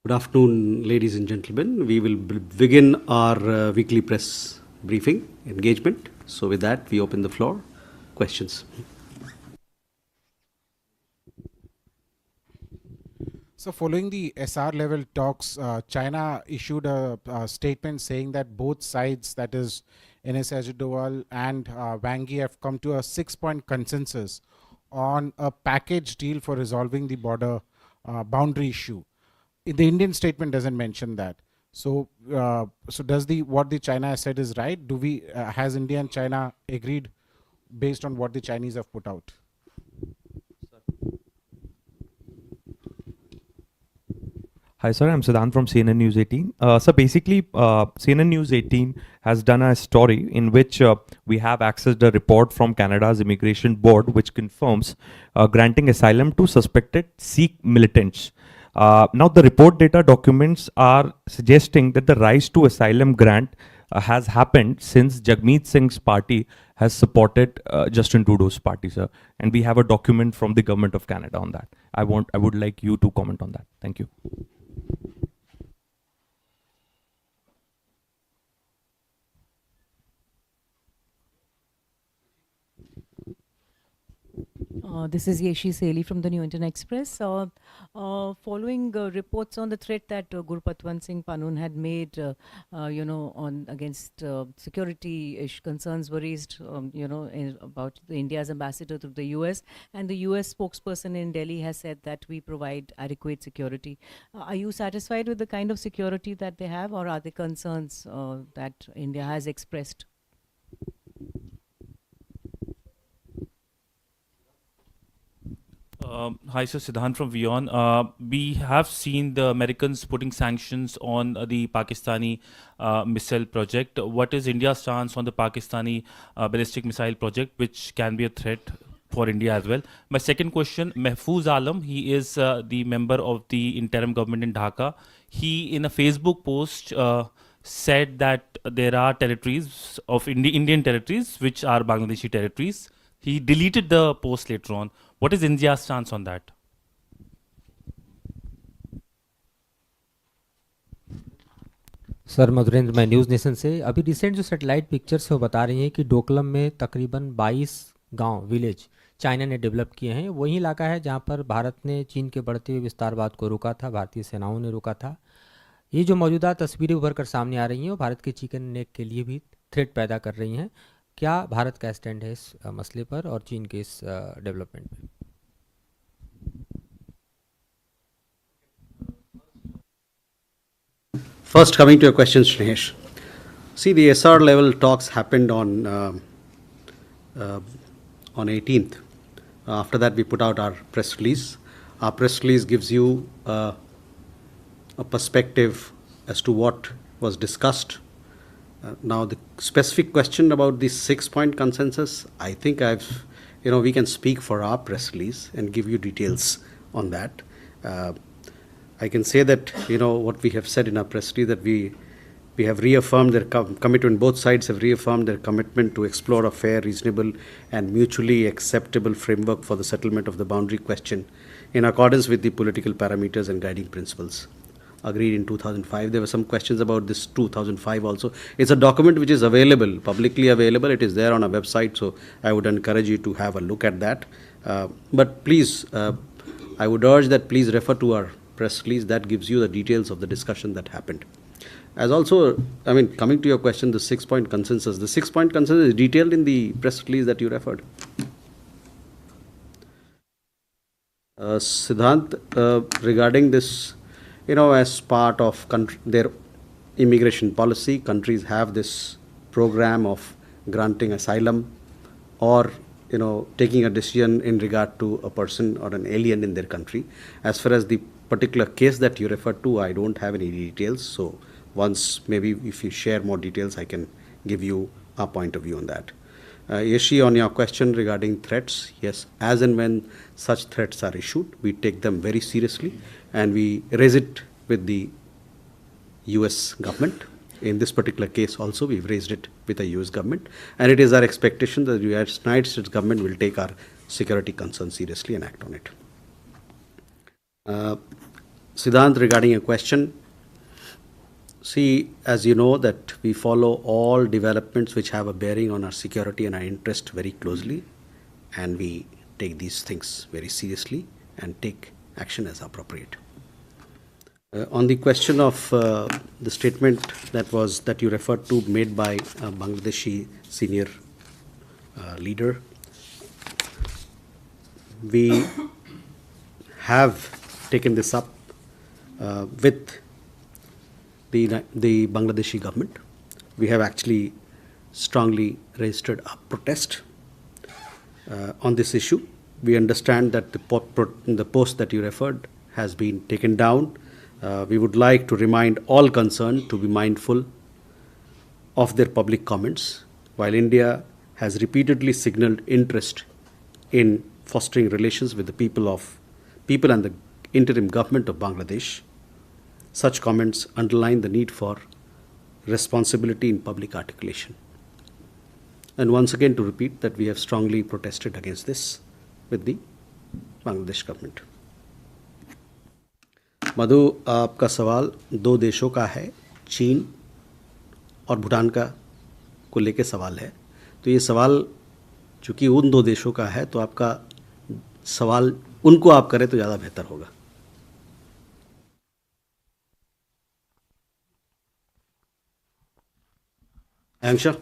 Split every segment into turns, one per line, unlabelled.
Good afternoon, ladies and gentlemen. We will begin our weekly press briefing engagement. So, with that, we open the floor. Questions.
So, following the SR level talks, China issued a statement saying that both sides, that is NS Ajudawal and Wang Yi, have come to a 6-point consensus on a package deal for resolving the border boundary issue. The Indian statement doesn't mention that. So, does what the China has said is right? Has India and China agreed based on what the Chinese have put out?
Hi, sir. I'm Siddhant from CNN News 18. Basically, CNN News 18 has done a story in which we have accessed a report from Canada's Immigration Board, which confirms granting asylum to suspected Sikh militants. Now, the report data documents are suggesting that the rise to asylum grant has happened since Jagmeet Singh's party has supported Justin Trudeau's party, sir. And we have a document from the government of Canada on that. I would like you to comment on that. Thank you.
This is Yeshi Seli from the New Indian Express. Following reports on the threat that Guru Patwant Singh Panun had made, on against security concerns were raised, about India's ambassador to the US, and the US spokesperson in Delhi has said that we provide adequate security. Are you satisfied with the kind of security that they have, or are there concerns that India has expressed?
Hi, sir. Siddhant from Vion. We have seen the Americans putting sanctions on the Pakistani missile project. What is India's stance on the Pakistani ballistic missile project, which can be a threat for India as well? My second question, Mahfouz Alam, he is the member of the interim government in Dhaka. He, in a Facebook post, said that there are territories of Indian territories which are Bangladeshi territories. He deleted the post later on. What is India's stance on that?
Sir Madhurendra, मैं news nation से। अभी recent जो satellite pictures है वो बता रही हैं कि डोकलम में तकरीबन 22 गांव विलेज चाइना ने डेवलप किए हैं। वही इलाका है जहां पर भारत ने चीन के बढ़ते हुए विस्तारवाद को रोका था, भारतीय सेनाओं ने रोका था। ये जो मौजूदा तस्वीरें उभर कर सामने आ रही हैं वो भारत के चिकन नेक के लिए भी थ्रेट पैदा कर रही हैं। क्या भारत का स्टैंड है इस मसले पर और चीन के इस डेवलपमेंट पर?
First, coming to your questions, Shrehesh. See, the SR level talks happened on 18th. After that, we put out our press release. Our press release gives you a perspective as to what was discussed. Now, the specific question about the 6-point consensus, I think we can speak for our press release and give you details on that. I can say that, what we have said in our press release, that we have reaffirmed their commitment, both sides have reaffirmed their commitment to explore a fair, reasonable, and mutually acceptable framework for the settlement of the boundary question in accordance with the political parameters and guiding principles agreed in 2005. There were some questions about this 2005 also. It's a document which is available, publicly available. It is there on our website, so I would encourage you to have a look at that. But please, I would urge that please refer to our press release. That gives you the details of the discussion that happened. As also, coming to your question, the 6-point consensus. The 6-point consensus is detailed in the press release that you referred. Siddhant, regarding this, as part of their immigration policy, countries have this program of granting asylum or taking a decision in regard to a person or an alien in their country. As far as the particular case that you referred to, I don't have any details. So once, maybe if you share more details, I can give you our point of view on that. Yeshi, on your question regarding threats, yes, as and when such threats are issued, we take them very seriously and we raise it with the US government. In this particular case also, we've raised it with the US government, and it is our expectation that the United States government will take our security concerns seriously and act on it. Siddhant, regarding a question, see, as you know, that we follow all developments which have a bearing on our security and our interest very closely, and we take these things very seriously and take action as appropriate. On the question of the statement that you referred to made by a Bangladeshi senior leader, we have taken this up with the Bangladeshi government. We have actually strongly registered a protest on this issue. We understand that the post that you referred has been taken down. We would like to remind all concerned to be mindful of their public comments. While India has repeatedly signaled interest in fostering relations with the people and the interim government of Bangladesh, such comments underline the need for responsibility in public articulation. And once again to repeat that we have strongly protested against this with the Bangladesh government. मधु, आपका सवाल दो देशों का है, चीन और भूटान को लेके सवाल है। तो ये सवाल चूँकि उन दो देशों का है तो आपका सवाल उनको आप करें तो ज़्यादा बेहतर होगा। आयंशा?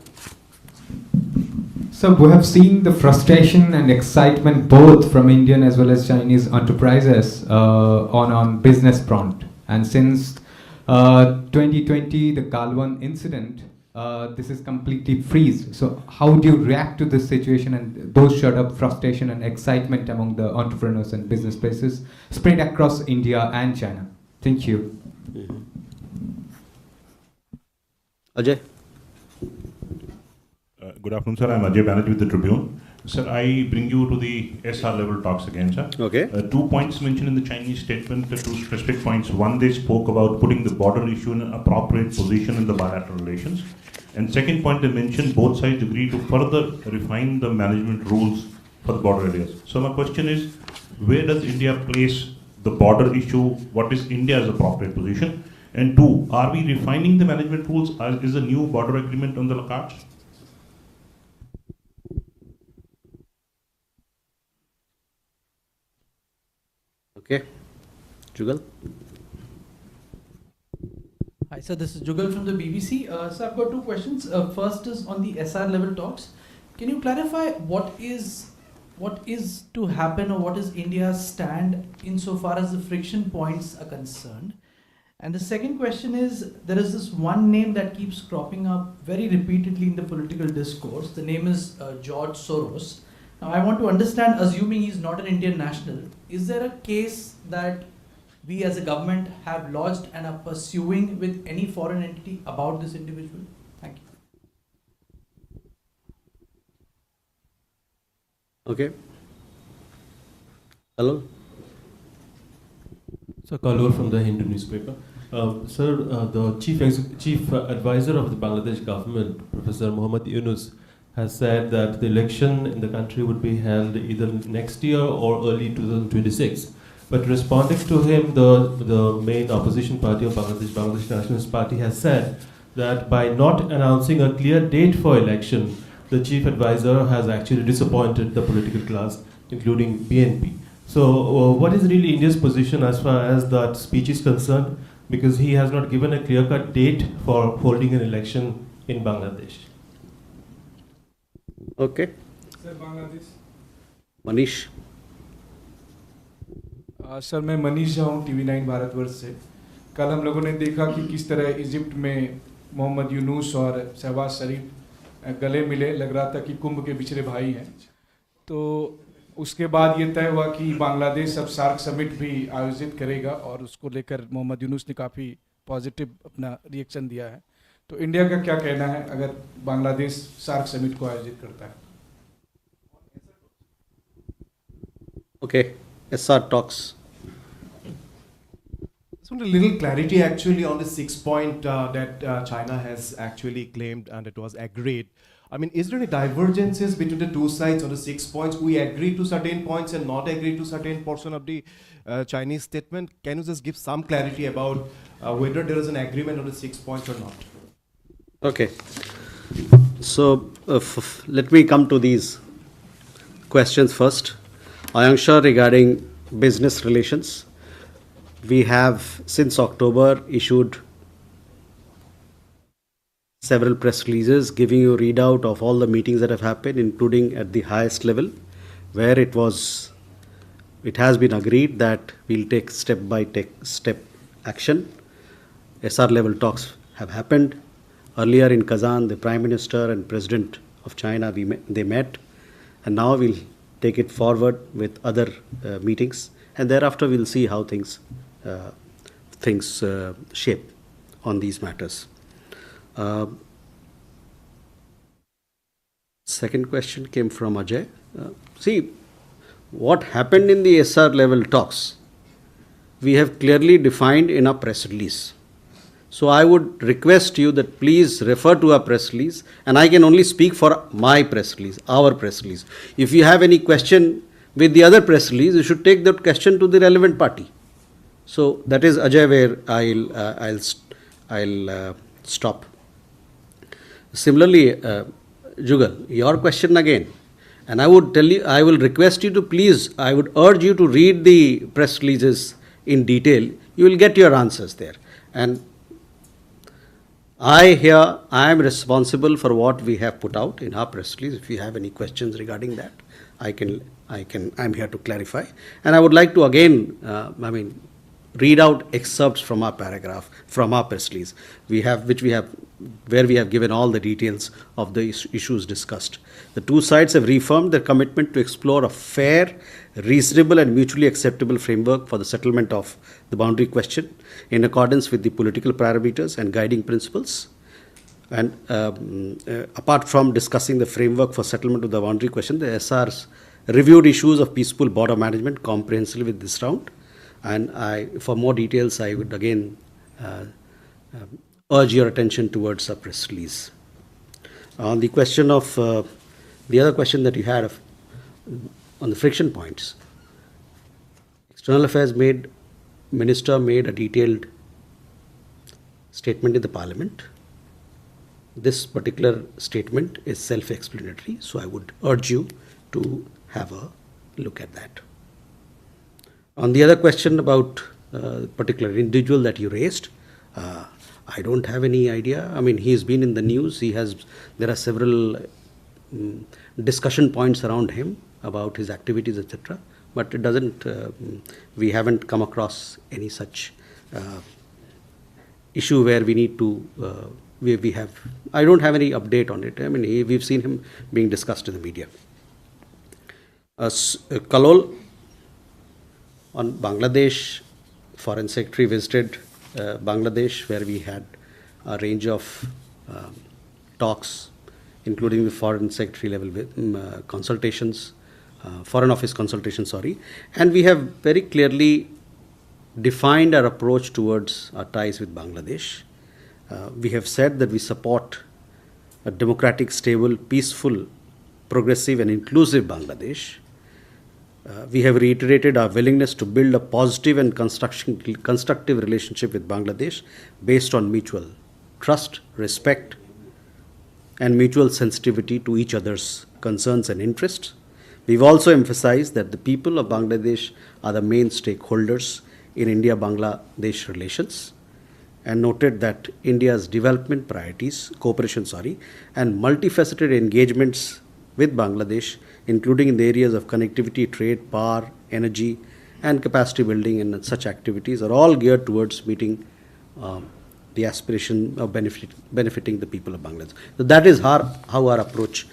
So we have seen the frustration and excitement both from Indian as well as Chinese enterprises on business front. And since 2020, the Galwan incident, this is completely freeze. So how do you react to this situation and those sort of frustration and excitement among the entrepreneurs and business places spread across India and China? Thank you.
Ajay?
Good afternoon, sir. I'm Ajay Banerjee with the Tribune. Sir, I bring you to the SR level talks again, sir.
Okay.
2 points mentioned in the Chinese statement, 2 specific points. One, they spoke about putting the border issue in an appropriate position in the bilateral relations. And second point, they mentioned both sides agree to further refine the management rules for the border areas. So my question is, where does India place the border issue? What is India's appropriate position? And 2, are we refining the management rules? Is a new border agreement on the cards?
Okay. Jugal?
Hi, sir. This is Jugal from the BBC. So I've got 2 questions. First is on the SR level talks. Can you clarify what is to happen or what is India's stand insofar as the friction points are concerned? And the second question is, there is this one name that keeps cropping up very repeatedly in the political discourse. The name is George Soros. Now, I want to understand, assuming he's not an Indian national, is there a case that we as a government have lodged and are pursuing with any foreign entity about this individual? Thank you.
Okay. Hello?
So, Kalur from the Hindu newspaper. Sir, the chief advisor of the Bangladesh government, Professor Muhammad Yunus, has said that the election in the country would be held either next year or early 2026. But responding to him, the main opposition party of Bangladesh, Bangladesh Nationalist Party, has said that by not announcing a clear date for election, the chief advisor has actually disappointed the political class, including BNP. So what is really India's position as far as that speech is concerned? Because he has not given a clear-cut date for holding an election in Bangladesh.
Okay.
Sir Bangladesh
Manish?
Sir मैं मनीष झा हूँ TV9 Bharatvarsh से। कल हम लोगों ने देखा कि किस तरह इजिप्ट में मोहम्मद यूनुस और शहबाज शरीफ गले मिले, लग रहा था कि कुंभ के बिछड़े भाई हैं। तो उसके बाद ये तय हुआ कि बांग्लादेश अब सार्क समिट भी आयोजित करेगा और उसको लेकर मोहम्मद यूनुस ने काफ़ी पॉजिटिव अपना रिएक्शन दिया है। तो इंडिया का क्या कहना है अगर बांग्लादेश सार्क समिट को आयोजित करता है?
Okay. SR talks.
So a little clarity actually on the 6 point that China has actually claimed and it was agreed. I mean, is there any divergences between the two sides on the 6 points? We agree to certain points and not agree to certain portion of the Chinese statement. Can you just give some clarity about whether there is an agreement on the 6 points or not?
Okay. So let me come to these questions first. Ayangsha, regarding business relations, we have since October issued several press releases giving you readout of all the meetings that have happened, including at the highest level, where it has been agreed that we'll take step action. SR level talks have happened. Earlier in Kazan, the Prime Minister and President of China, they met, and now we'll take it forward with other meetings, and thereafter we'll see how things shape on these matters. Second question came from Ajay. See, what happened in the SR level talks, we have clearly defined in our press release. So I would request you that please refer to our press release, and I can only speak for my press release, our press release. If you have any question with the other press release, you should take that question to the relevant party. So that is, Ajay, where I'll stop. Similarly, Jugal, your question again, and I will request you to please, I would urge you to read the press releases in detail. You will get your answers there. And I am responsible for what we have put out in our press release. If you have any questions regarding that, I'm here to clarify. And I would like to again, read out excerpts from our paragraph, from our press release, where we have given all the details of the issues discussed. The two sides have reaffirmed their commitment to explore a fair, reasonable and mutually acceptable framework for the settlement of the boundary question in accordance with the political parameters and guiding principles. And apart from discussing the framework for settlement of the boundary question, the SRs reviewed issues of peaceful border management comprehensively with this round. And for more details, I would again urge your attention towards our press release. On the question of the other question that you had on the friction points, External Affairs Minister made a detailed statement in the Parliament. This particular statement is self-explanatory, so I would urge you to have a look at that. On the other question about particular individual that you raised, I don't have any idea. I mean, he's been in the news. There are several discussion points around him about his activities, etc. But it doesn't. We haven't come across any such issue where we need to. We have. I don't have any update on it. I mean, we've seen him being discussed in the media. Kalol, on Bangladesh, Foreign Secretary visited Bangladesh, where we had a range of talks, including the Foreign Secretary level consultations, Foreign Office consultations, and we have very clearly defined our approach towards our ties with Bangladesh. We have said that we support a democratic, stable, peaceful, progressive and inclusive Bangladesh. We have reiterated our willingness to build a positive and constructive relationship with Bangladesh based on mutual trust, respect, and mutual sensitivity to each other's concerns and interests. We've also emphasized that the people of Bangladesh are the main stakeholders in India-Bangladesh relations, and noted that India's development priorities, and multifaceted engagements with Bangladesh, including in the areas of connectivity, trade, power, energy, and capacity building and such activities, are all geared towards meeting the aspiration of benefiting the people of Bangladesh. So that is how our approach,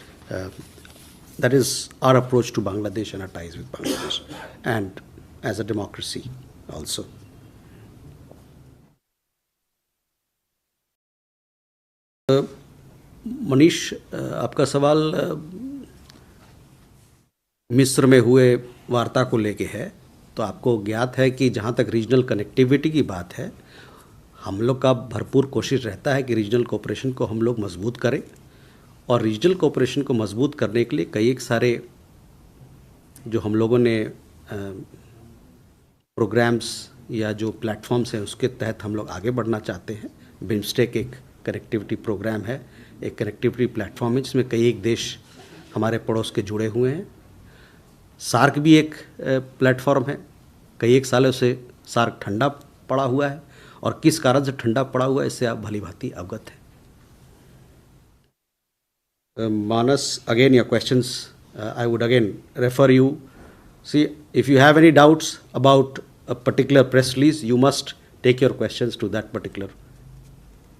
that is our approach to Bangladesh and our ties with Bangladesh, and as a democracy also. Manish, आपका सवाल मिस्र में हुए वार्ता को लेके है, तो आपको ज्ञात है कि जहाँ तक रीजनल कनेक्टिविटी की बात है, हम लोग का भरपूर कोशिश रहता है कि रीजनल कोऑपरेशन को हम लोग मजबूत करें और रीजनल कोऑपरेशन को मजबूत करने के लिए कई एक सारे जो हम लोगों ने प्रोग्राम्स या जो प्लेटफॉर्म्स हैं उसके तहत हम लोग आगे बढ़ना चाहते हैं। बिम्स्टेक एक कनेक्टिविटी प्रोग्राम है, एक कनेक्टिविटी प्लेटफॉर्म है जिसमें कई एक देश हमारे पड़ोस के जुड़े हुए हैं। सार्क भी एक प्लेटफॉर्म है, कई एक सालों से सार्क ठंडा पड़ा हुआ है और किस कारण से ठंडा पड़ा हुआ है इससे आप भली भांति अवगत हैं। Manas, again your questions, I would again refer you. See, if you have any doubts about a particular press release, you must take your questions to that particular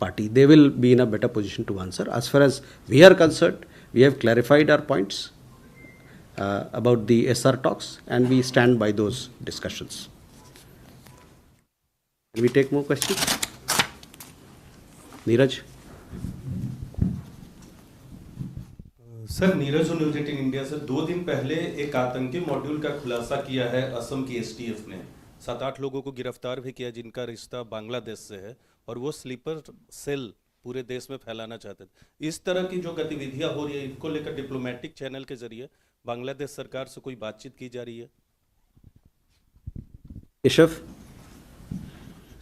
party. They will be in a better position to answer. As far as we are concerned, we have clarified our points about the SR talks and we stand by those discussions. Can we take more questions? Neeraj?
Sir, Neeraj news 18 India से 2 दिन पहले एक आतंकी module का खुलासा किया है असम की एसटीएफ ने। 7-8 लोगों को गिरफ्तार भी किया जिनका रिश्ता बांग्लादेश से है और वो स्लीपर सेल पूरे देश में फैलाना चाहते थे। इस तरह की जो गतिविधियां हो रही है इनको लेकर डिप्लोमेटिक चैनल के जरिए बांग्लादेश सरकार से कोई बातचीत की जा रही है?
Keshav?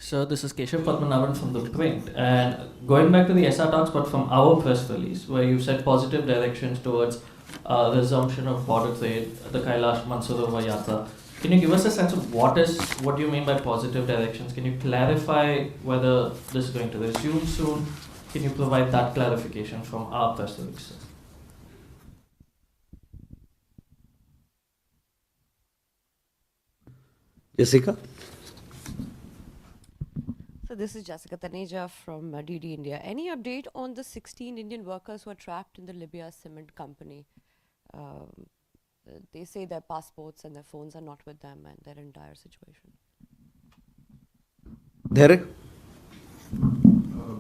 Sir, this is Keshav Padmanabhan from The Print. And going back to the SR talks, but from our press release, where you said positive directions towards resumption of border trade, the Kailash Mansarovar Yatra. Can you give us a sense of what do you mean by positive directions? Can you clarify whether this is going to resume soon? Can you provide that clarification from our press release, sir?
Jessica?
So this is Jessica Taneja from DD India. Any update on the 16 Indian workers who are trapped in the Libya cement company? They say their passports and their phones are not with them and they're in dire situation.
Derek?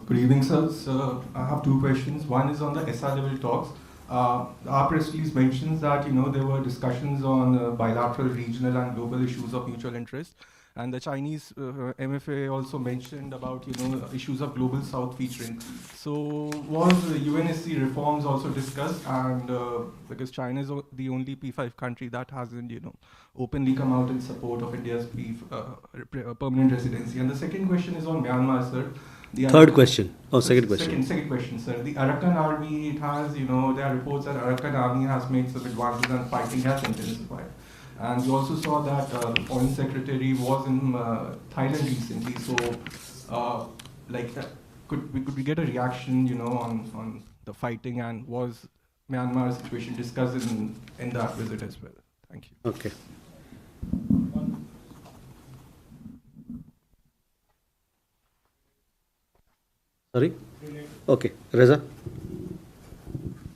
Good evening, sir. So I have 2 questions. One is on the SR level talks. Our press release mentions that there were discussions on bilateral, regional, and global issues of mutual interest. And the Chinese MFA also mentioned about issues of global south featuring. So was UNSC reforms also discussed? And because China is the only P5 country that hasn't openly come out in support of India's permanent residency. And the second question is on Myanmar, sir.
Third question. Oh, second question.
Second question, sir. The Arakan army, it has, there are reports that Arakan army has made some advances and fighting has intensified. And we also saw that the Foreign Secretary was in Thailand recently. So, could we get a reaction, on the fighting, and was Myanmar's situation discussed in that visit as well? Thank you.
Okay. Sorry? Okay. Reza?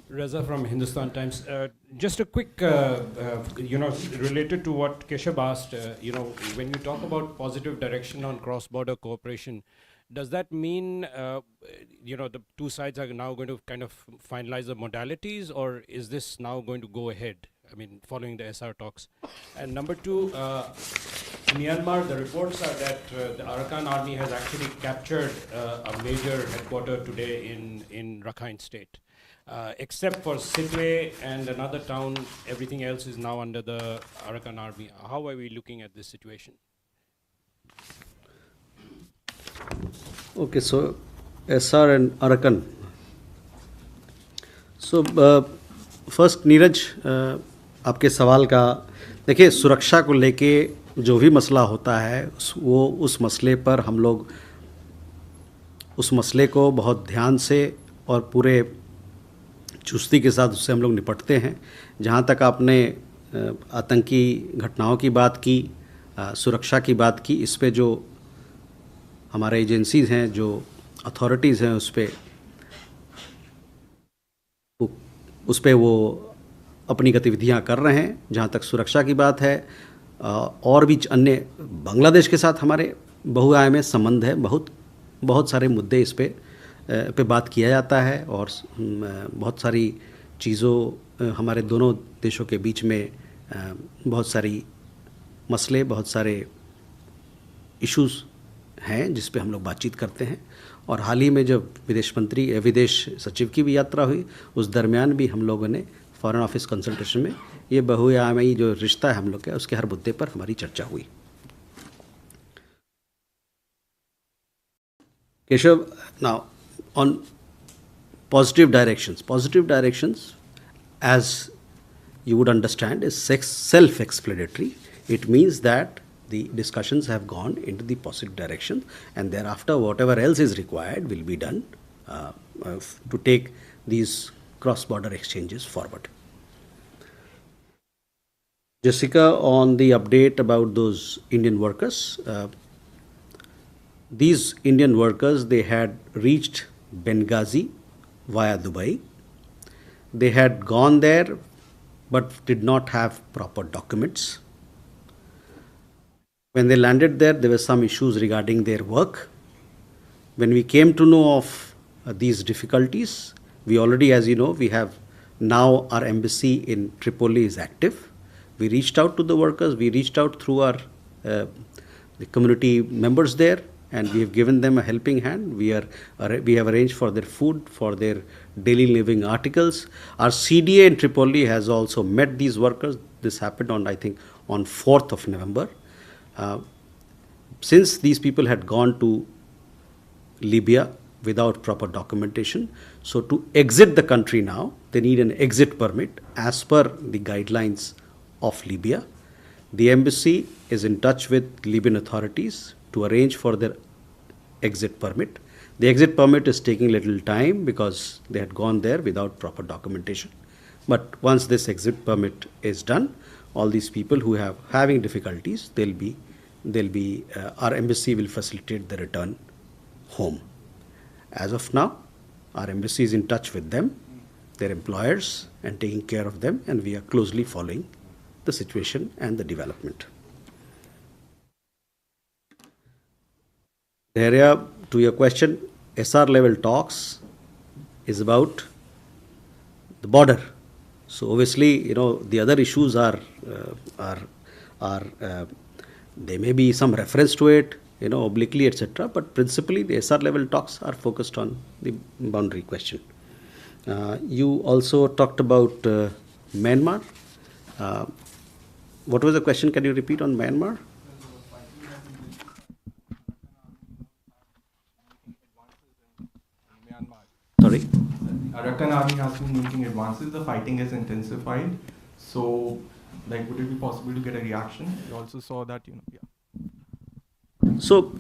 Reza from Hindustan Times. Just a quick, related to what Keshav asked, when you talk about positive direction on cross-border cooperation, does that mean, the 2 sides are now going to kind of finalize the modalities, or is this now going to go ahead? I mean, following the SR talks. And number 2, Myanmar, the reports are that the Arakan army has actually captured a major headquarter today in Rakhine State. Except for Sidwe and another town, everything else is now under the Arakan army. How are we looking at this situation?
Okay, so SR and Arakan. So first, Neeraj, आपके सवाल का देखिए, सुरक्षा को लेके जो भी मसला होता है वो उस मसले पर हम लोग उस मसले को बहुत ध्यान से और पूरे चुस्ती के साथ उससे हम लोग निपटते हैं। जहाँ तक आपने आतंकी घटनाओं की बात की, सुरक्षा की बात की, इस पे जो हमारे एजेंसीज़ हैं, जो अथॉरिटीज़ हैं, उस पे वो अपनी गतिविधियां कर रहे हैं। जहाँ तक सुरक्षा की बात है, और भी अन्य बांग्लादेश के साथ हमारे बहुआयामी संबंध है, बहुत सारे मुद्दे इस पे बात किया जाता है और बहुत सारी चीज़ों हमारे दोनों देशों के बीच में बहुत सारी मसले, बहुत सारे इश्यूज़ हैं जिस पे हम लोग बातचीत करते हैं। और हाल ही में जब विदेश सचिव की भी यात्रा हुई, उस दरमियान भी हम लोगों ने फॉरेन ऑफिस कंसल्टेशन में ये बहुआयामी जो रिश्ता है हम लोग का, उसके हर मुद्दे पर हमारी चर्चा हुई। Keshav, now on positive directions, as you would understand, is self-explanatory. It means that the discussions have gone into the positive direction, and thereafter whatever else is required will be done to take these cross-border exchanges forward. Jessica, on the update about those Indian workers, these Indian workers, they had reached Benghazi via Dubai. They had gone there but did not have proper documents. When they landed there were some issues regarding their work. When we came to know of these difficulties, we already, as you know, we have now our embassy in Tripoli is active. We reached out to the workers, we reached out through our the community members there, and we have given them a helping hand. We have arranged for their food, for their daily living articles. Our CDA in Tripoli has also met these workers. This happened on, I think, on 4th of November. Since these people had gone to Libya without proper documentation, so to exit the country now, they need an exit permit as per the guidelines of Libya. The embassy is in touch with Libyan authorities to arrange for their exit permit. The exit permit is taking little time because they had gone there without proper documentation. But once this exit permit is done, all these people who have having difficulties, our embassy will facilitate the return home. As of now, our embassy is in touch with them, their employers, and taking care of them, and we are closely following the situation and the development. The area, to your question, SR level talks is about the border. So obviously, the other issues are there may be some reference to it, obliquely, etc. But principally, the SR level talks are focused on the boundary question. You also talked about Myanmar. What was the question? Can you repeat on Myanmar? Sorry?
Arakan Army has been making advances, the fighting has intensified. So, would it be possible to get a reaction? We also saw that,
So,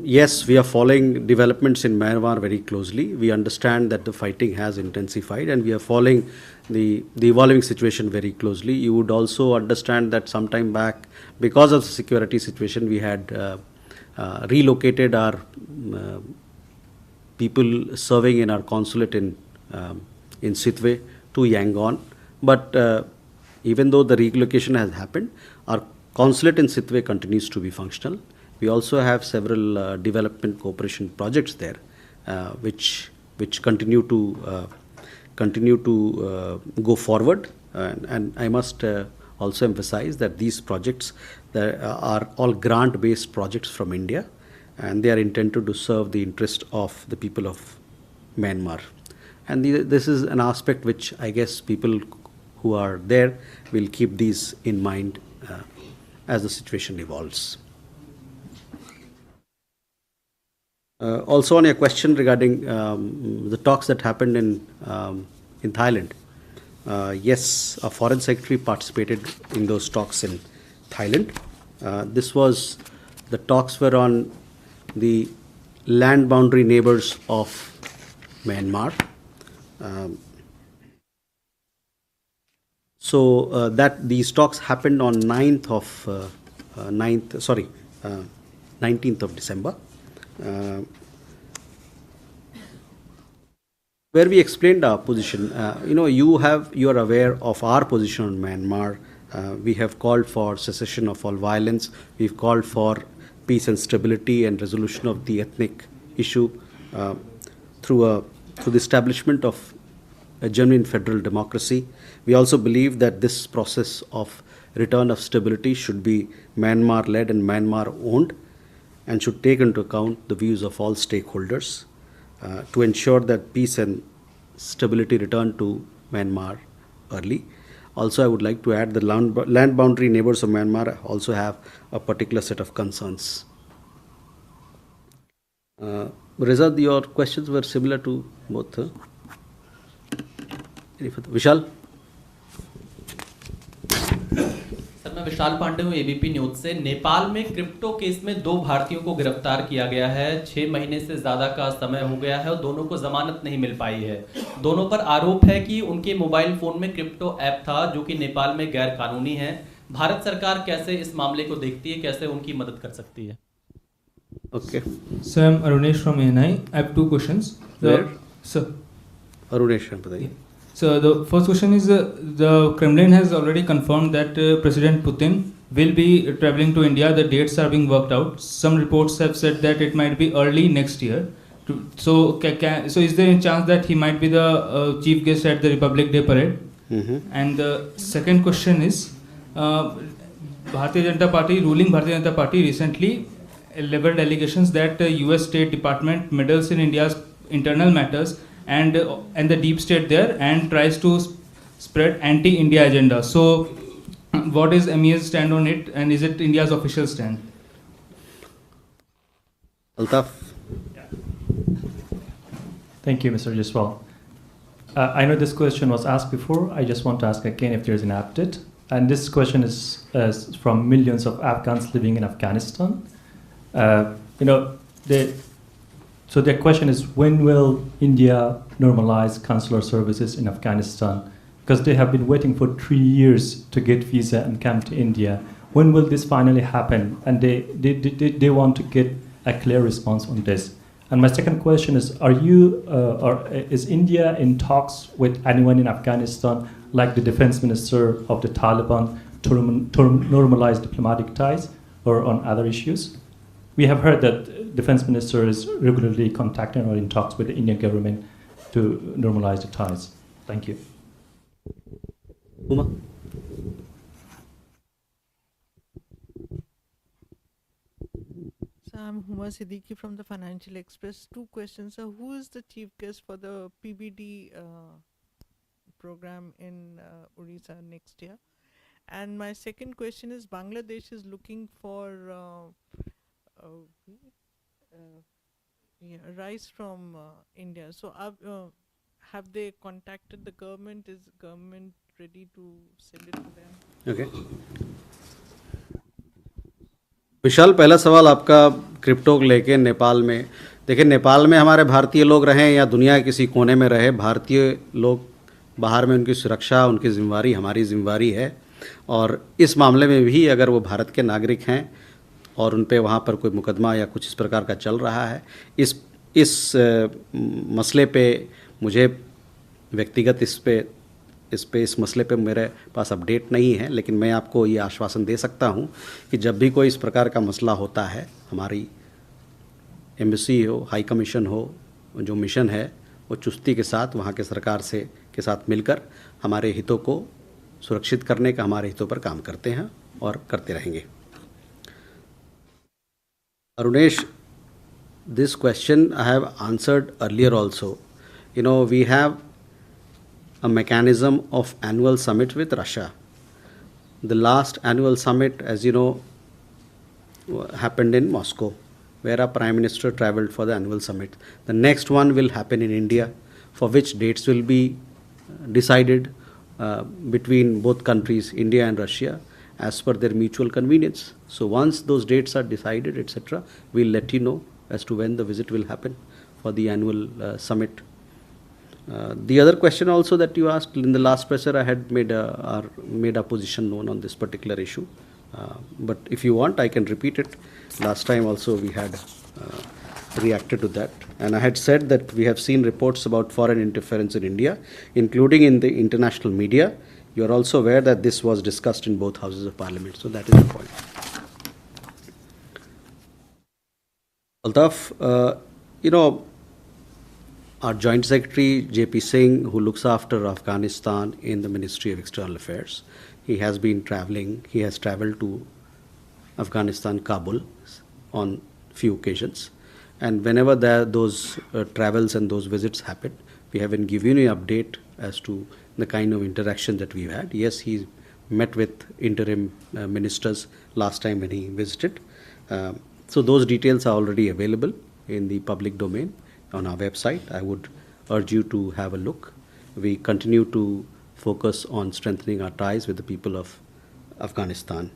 yes, we are following developments in Myanmar very closely. We understand that the fighting has intensified, and we are following the evolving situation very closely. You would also understand that some time back, because of the security situation, we had relocated our people serving in our consulate in Sittwe to Yangon. But even though the relocation has happened, our consulate in Sittwe continues to be functional. We also have several development cooperation projects there, which continue to go forward. And I must also emphasize that these projects are all grant-based projects from India, and they are intended to serve the interest of the people of Myanmar. And this is an aspect which I guess people who are there will keep these in mind as the situation evolves. Also on your question regarding the talks that happened in Thailand, yes, a foreign secretary participated in those talks in Thailand. The talks were on the land boundary neighbors of Myanmar. That these talks happened on 19th of December, where we explained our position. You are aware of our position on Myanmar. We have called for cessation of all violence. We've called for peace and stability and resolution of the ethnic issue through the establishment of a genuine federal democracy. We also believe that this process of return of stability should be Myanmar-led and Myanmar-owned. and should take into account the views of all stakeholders to ensure that peace and stability return to Myanmar early. Also, I would like to add the land boundary neighbors of Myanmar also have a particular set of concerns. Reza, your questions were similar to both. Any further? Vishal?
Sir मैं विशाल पांडे हूँ ABP news से। नेपाल में crypto case में 2 भारतीयों को गिरफ्तार किया गया है। 6 महीने से ज्यादा का समय हो गया है और दोनों को जमानत नहीं मिल पाई है। दोनों पर आरोप है कि उनके मोबाइल फोन में क्रिप्टो ऐप था जो कि नेपाल में गैर कानूनी है। भारत सरकार कैसे इस मामले को देखती है, कैसे उनकी मदद कर सकती है?
Okay.
Sir, I'm Arunesh from ANI. I have 2 questions.
Where?
Sir.
Arunesh, बताइए.
So the first question is the Kremlin has already confirmed that President Putin will be traveling to India. The dates are being worked out. Some reports have said that it might be early next year. So is there a chance that he might be the chief guest at the Republic Day parade? And the second question is, Bharatiya Janata Party, ruling Bharatiya Janata Party recently leveled allegations that US State Department meddles in India's internal matters and the deep state there and tries to spread anti-India agenda. So what is MEA's stand on it, and is it India's official stand?
Altaf.
Thank you, Mr. Jaswal. I know this question was asked before. I just want to ask again if there is an update. And this question is from millions of Afghans living in Afghanistan. So the question is, when will India normalize consular services in Afghanistan? Because they have been waiting for 3 years to get visa and come to India. When will this finally happen? And they want to get a clear response on this. And my second question is, is India in talks with anyone in Afghanistan, like the defense minister of the Taliban, to normalize diplomatic ties or on other issues? We have heard that defense minister is regularly contacting or in talks with the Indian government to normalize the ties. Thank you.
Uma?
So I'm Huma Siddiqui from the Financial Express. 2 questions. So who is the chief guest for the PBD program in Odisha next year? And my second question is, Bangladesh is looking for rice from India. So have they contacted the government? Is government ready to send it to them?
Okay. विशाल, पहला सवाल आपका crypto को लेके नेपाल में। देखिए, नेपाल में हमारे भारतीय लोग रहें या दुनिया के किसी कोने में रहे, भारतीय लोग बाहर में उनकी सुरक्षा उनकी जिम्मेवारी हमारी जिम्मेवारी है। और इस मामले में भी अगर वो भारत के नागरिक हैं और उन पे वहाँ पर कोई मुकदमा या कुछ इस प्रकार का चल रहा है, इस मसले पे मुझे व्यक्तिगत इस मसले पे मेरे पास अपडेट नहीं है, लेकिन मैं आपको ये आश्वासन दे सकता हूँ कि जब भी कोई इस प्रकार का मसला होता है, हमारी एम्बेसी हो, हाई कमीशन हो, जो मिशन है वो चुस्ती के साथ वहाँ के सरकार के साथ मिलकर हमारे हितों को सुरक्षित करने का, हमारे हितों पर काम करते हैं और करते रहेंगे। Arunesh, this question I have answered earlier also. We have a mechanism of annual summit with Russia. The last annual summit, as you know, happened in Moscow, where our Prime Minister traveled for the annual summit. The next one will happen in India, for which dates will be decided between both countries, India and Russia, as per their mutual convenience. So once those dates are decided, etc., we'll let you know as to when the visit will happen for the annual summit. The other question also that you asked in the last presser, I had made our position known on this particular issue. But if you want, I can repeat it. Last time also we had reacted to that. And I had said that we have seen reports about foreign interference in India, including in the international media. You are also aware that this was discussed in both houses of parliament. So that is the point. Altaf, our Joint Secretary JP Singh, who looks after Afghanistan in the Ministry of External Affairs, he has been traveling. He has traveled to Afghanistan, Kabul, on few occasions. And whenever those travels and those visits happen, we haven't given you an update as to the kind of interaction that we've had. Yes, he met with interim ministers last time when he visited. So those details are already available in the public domain on our website. I would urge you to have a look. We continue to focus on strengthening our ties with the people of Afghanistan.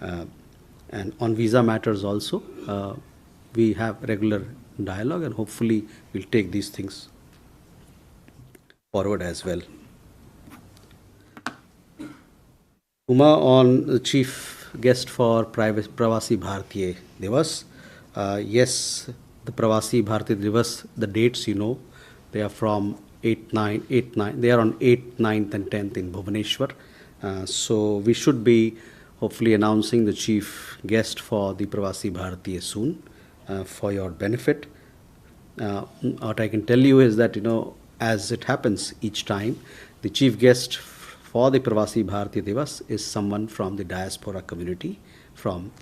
And on visa matters also, we have regular dialogue, and hopefully we'll take these things forward as well. Uma, on the chief guest for Pravasi Bharatiya Divas. Yes, the Pravasi Bharatiya Divas, the dates you know, they are from 8, 9, they are on 8th, 9th and 10th in Bhubaneswar. So we should be hopefully announcing the chief guest for the Pravasi Bharatiya soon for your benefit. What I can tell you is that, as it happens each time, the chief guest for the Pravasi Bharatiya Divas is someone from the diaspora community from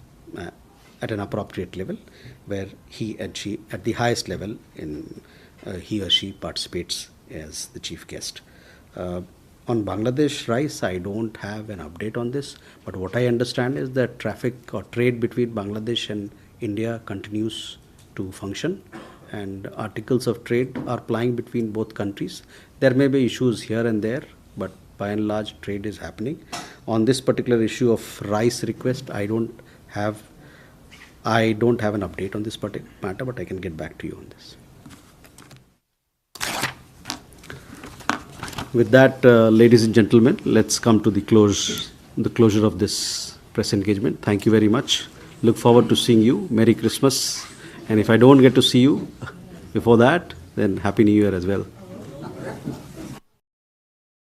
at an appropriate level, where he and she, at the highest level, he or she participates as the chief guest. On Bangladesh rice, I don't have an update on this, but what I understand is that traffic or trade between Bangladesh and India continues to function, and articles of trade are plying between both countries. There may be issues here and there, but by and large, trade is happening. On this particular issue of rice request, I don't have an update on this particular matter, but I can get back to you on this. With that, ladies and gentlemen, let's come to the closure of this press engagement. Thank you very much. Look forward to seeing you. Merry Christmas. And if I don't get to see you before that, then Happy New Year as well.